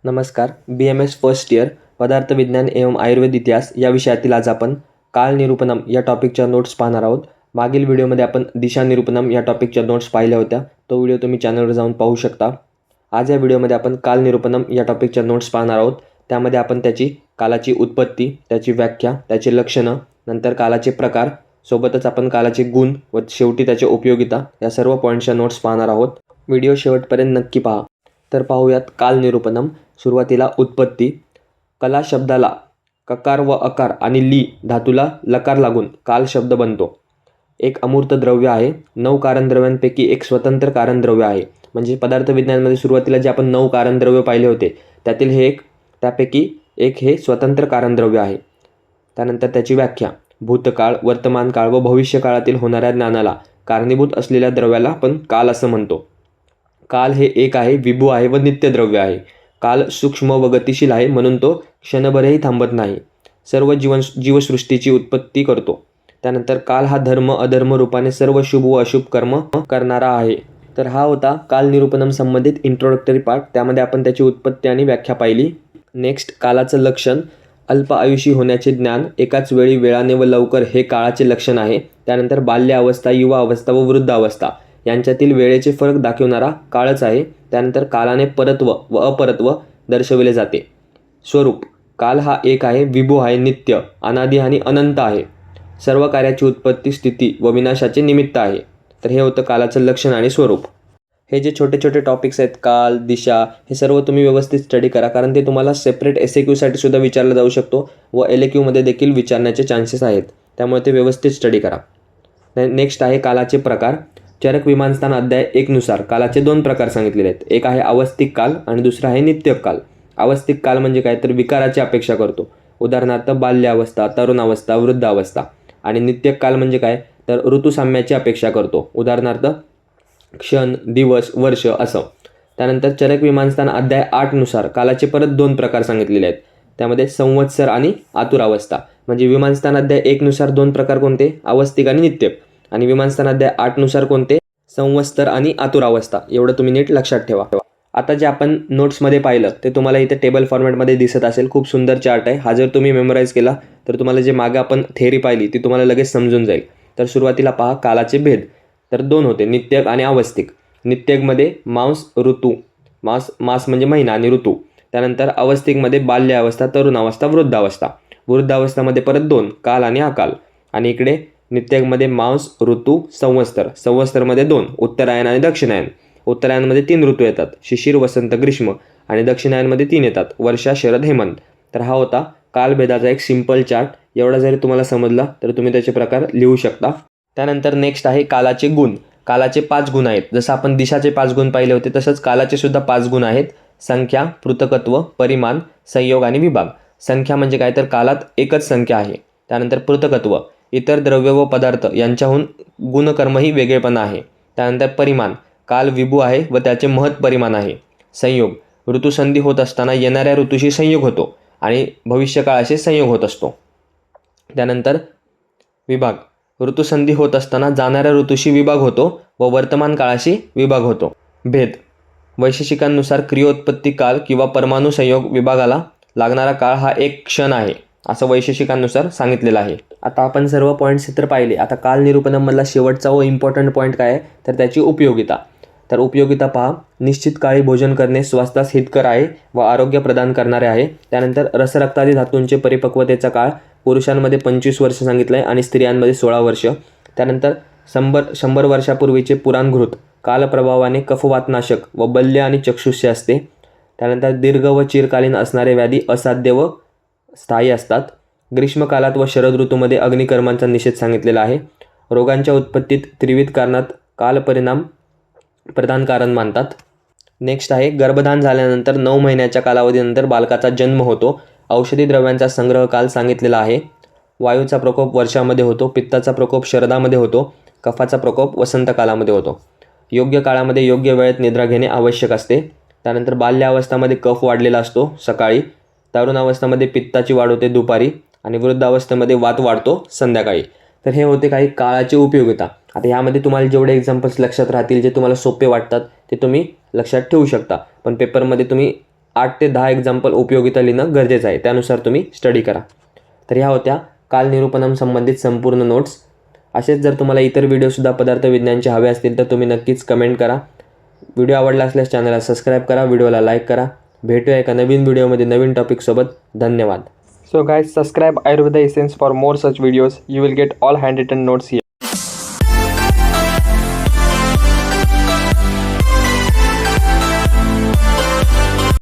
नमस्कार. BMS first year पदार्थ विज्ञान एवं आयुर्वेद इतिहास या विषयातील आज आपण काल निरूपणम या टॉपिकच्या नोट्स पाहणार आहोत. मागील व्हिडिओमध्ये आपण दिशा निरूपणम या टॉपिकच्या नोट्स पाहिल्या होत्या. तो व्हिडिओ तुम्ही चॅनलवर जाऊन पाहू शकता. आज या व्हिडिओमध्ये आपण काल निरूपणम या टॉपिकच्या नोट्स पाहणार आहोत. त्यामध्ये आपण त्याची कालाची उत्पत्ती, त्याची व्याख्या, त्याची लक्षणं, नंतर कालाचे प्रकार, सोबतच आपण कालाचे गुण व शेवटी त्याची उपयोगिता या सर्व पॉईंट्सच्या नोट्स पाहणार आहोत. व्हिडिओ शेवटपर्यंत नक्की पहा. तर पाहूयात काल निरूपणम. सुरुवातीला उत्पत्ती. कला शब्दाला ककार व अकार आणि ली धातूला लकार लागून काल शब्द बनतो. एक अमूर्त द्रव्य आहे. 9 कारणद्रव्यांपैकी एक स्वतंत्र कारणद्रव्य आहे. म्हणजे पदार्थ विज्ञानामध्ये सुरुवातीला जे आपण 9 कारणद्रव्य पाहिले होते त्यातील हे त्यापैकी एक हे स्वतंत्र कारणद्रव्य आहे. त्यानंतर त्याची व्याख्या. भूतकाळ, वर्तमान काळ व भविष्य काळातील होणाऱ्या ज्ञानाला कारणीभूत असलेल्या द्रव्याला आपण काल असं म्हणतो. काल हे एक आहे, विभू आहे व नित्य द्रव्य आहे. काल सूक्ष्म व गतिशील आहे, म्हणून तो क्षणभरही थांबत नाही. सर्व जीवसृष्टीची उत्पत्ती करतो. त्यानंतर काल हा धर्म अधर्म रूपाने सर्व शुभ व अशुभ कर्म करणारा आहे. तर हा होता काल निरूपणम संबंधित इंट्रोडक्टरी पार्ट. त्यामध्ये आपण त्याची उत्पत्ती आणि व्याख्या पाहिली. नेक्स्ट, कालाचं लक्षण. अल्प आयुषी होण्याचे ज्ञान, एकाच वेळी वेळाने व लवकर हे काळाचे लक्षण आहे. त्यानंतर बाल्य अवस्था, युवा अवस्था व वृद्ध अवस्था यांच्यातील वेळेचे फरक दाखवणारा काळच आहे. त्यानंतर कालाने परत्व व अपरत्व दर्शविले जाते. स्वरूप. काल हा एक आहे, विभू आहे, नित्य, अनादी आणि अनंत आहे. सर्व कार्याची उत्पत्ती, स्थिती व विनाशाचे निमित्त आहे. तर हे होतं कालाचं लक्षण आणि स्वरूप. हे जे छोटे छोटे टॉपिक्स आहेत, काल, दिशा, हे सर्व तुम्ही व्यवस्थित स्टडी करा, कारण ते तुम्हाला सेपरेट SAQ सुद्धा विचारला जाऊ शकतो व LAQ देखील विचारण्याचे चान्सेस आहेत. त्यामुळे ते व्यवस्थित स्टडी करा. नेक्स्ट आहे कालाचे प्रकार. चरक विमानस्थान अध्याय 1 नुसार कालाचे 2 प्रकार सांगितलेले आहेत. एक आहे आवस्थिक काल आणि दुसरा आहे नित्यक काल. आवस्थिक काल म्हणजे काय, तर विकाराची अपेक्षा करतो. उदाहरणार्थ बाल्यावस्था, तरुणावस्था, वृद्धावस्था. आणि नित्यक काल म्हणजे काय, तर ऋतुसाम्याची अपेक्षा करतो. उदाहरणार्थ क्षण, दिवस, वर्ष असं. त्यानंतर चरक विमानस्थान अध्याय 8 नुसार कालाचे परत 2 प्रकार सांगितलेले आहेत. त्यामध्ये संवत्सर आणि आतुरावस्था. म्हणजे विमानस्थान अध्याय 1 नुसार 2 प्रकार कोणते, आवस्थिक आणि नित्यक. आणि विमानस्थान अध्याय 8 नुसार कोणते, संवत्सर आणि आतुरावस्था. एवढं तुम्ही नीट लक्षात ठेवा. आता जे आपण नोट्समध्ये पाहिलं ते तुम्हाला इथे टेबल फॉर्मॅटमध्ये दिसत असेल. खूप सुंदर चार्ट आहे. हा जर तुम्ही मेमोराईज केला तर तुम्हाला जे मागे आपण थेअरी पाहिली ती तुम्हाला लगेच समजून जाईल. तर सुरुवातीला पहा कालाचे भेद. तर 2 होते, नित्यक आणि आवस्थिक. नित्यकमध्ये मास, ऋतू, मास म्हणजे महिना आणि ऋतू. त्यानंतर अवस्थिकमध्ये बाल्य अवस्था, तरुणावस्था, वृद्धावस्था. वृद्धावस्थामध्ये परत 2, काल आणि अकाल. आणि इकडे नित्यकमध्ये मास, ऋतू, संवत्सर. संवत्सरमध्ये 2, उत्तरायण आणि दक्षिणायन. उत्तरायणमध्ये 3 ऋतू येतात, शिशिर, वसंत, ग्रीष्म. आणि दक्षिणायनमध्ये 3 येतात, वर्षा, शरद, हेमंत. तर हा होता कालभेदाचा एक सिंपल चार्ट. एवढा जरी तुम्हाला समजला तर तुम्ही त्याचे प्रकार लिहू शकता. त्यानंतर नेक्स्ट आहे कालाचे गुण. कालाचे 5 गुण आहेत. जसं आपण दिशाचे 5 गुण पाहिले होते तसंच कालाचे सुद्धा 5 गुण आहेत. संख्या, पृथकत्व, परिमाण, संयोग आणि विभाग. संख्या म्हणजे काय, तर कालात एकच संख्या आहे. त्यानंतर पृथकत्व, इतर द्रव्य व पदार्थ यांच्याहून गुणकर्मही वेगळेपणा आहे. त्यानंतर परिमाण, काल विभू आहे व त्याचे महत् परिमाण आहे. संयोग, ऋतुसंधी होत असताना येणाऱ्या ऋतूशी संयोग होतो आणि भविष्यकाळाशी संयोग होत असतो. त्यानंतर विभाग, ऋतुसंधी होत असताना जाणाऱ्या ऋतूशी विभाग होतो व वर्तमान काळाशी विभाग होतो. भेद, वैशेषिकांनुसार क्रियोत्पत्ती काल किंवा परमाणु संयोग विभागाला लागणारा काळ हा एक क्षण आहे असं वैशेषिकांनुसार सांगितलेलं आहे. आता आपण सर्व पॉईंट्स तर पाहिले. आता काल निरूपणमधला शेवटचा व इम्पॉर्टंट पॉईंट काय आहे, तर त्याची उपयोगिता. तर उपयोगिता पहा. निश्चित काळी भोजन करणे स्वास्थ्यास हितकर आहे व आरोग्य प्रदान करणारे आहे. त्यानंतर रसरक्तादी धातूंचे परिपक्वतेचा काळ पुरुषांमध्ये 25 वर्ष सांगितलं आहे आणि स्त्रियांमध्ये 16 वर्ष. त्यानंतर 100 वर्षापूर्वीचे पुराणघृत कालप्रभावाने कफवातनाशक व बल्य आणि चक्षुष्य असते. त्यानंतर दीर्घ व चिरकालीन असणारे व्याधी असाध्य व स्थायी असतात. ग्रीष्मकालात व शरद ऋतूमध्ये अग्निकर्मांचा निषेध सांगितलेला आहे. रोगांच्या उत्पत्तीत त्रिविध कारणात काल परिणाम प्रधान कारण मानतात. नेक्स्ट आहे गर्भधान झाल्यानंतर 9 महिन्याच्या कालावधीनंतर बालकाचा जन्म होतो. औषधी द्रव्यांचा संग्रह काल सांगितलेला आहे. वायूचा प्रकोप वर्षामध्ये होतो. पित्ताचा प्रकोप शरदामध्ये होतो. कफाचा प्रकोप वसंत कालामध्ये होतो. योग्य काळामध्ये योग्य वेळेत निद्रा घेणे आवश्यक असते. त्यानंतर बाल्यावस्थामध्ये कफ वाढलेला असतो सकाळी. तरुणावस्थामध्ये पित्ताची वाढ होते दुपारी आणि वृद्धावस्थेमध्ये वात वाढतो संध्याकाळी. तर हे होते काही काळाची उपयोगिता. आता यामध्ये तुम्हाला जेवढे एक्झाम्पल्स लक्षात राहतील, जे तुम्हाला सोपे वाटतात ते तुम्ही लक्षात ठेवू शकता. पण पेपरमध्ये तुम्ही 8 ते 10 एक्झाम्पल उपयोगिता लिहिणं गरजेचं आहे. त्यानुसार तुम्ही स्टडी करा. तर ह्या होत्या कालनिरूपणम संबंधित संपूर्ण नोट्स. असेच जर तुम्हाला इतर व्हिडिओसुद्धा पदार्थविज्ञानचे हवे असतील तर तुम्ही नक्कीच कमेंट करा. व्हिडिओ आवडला असल्यास चॅनलला सबस्क्राईब करा, व्हिडिओला लाईक करा. भेटूया एका नवीन व्हिडिओमध्ये नवीन टॉपिकसोबत. धन्यवाद. So guys, subscribe Ayurveda Essence for more such videos. You will get all handwritten notes here.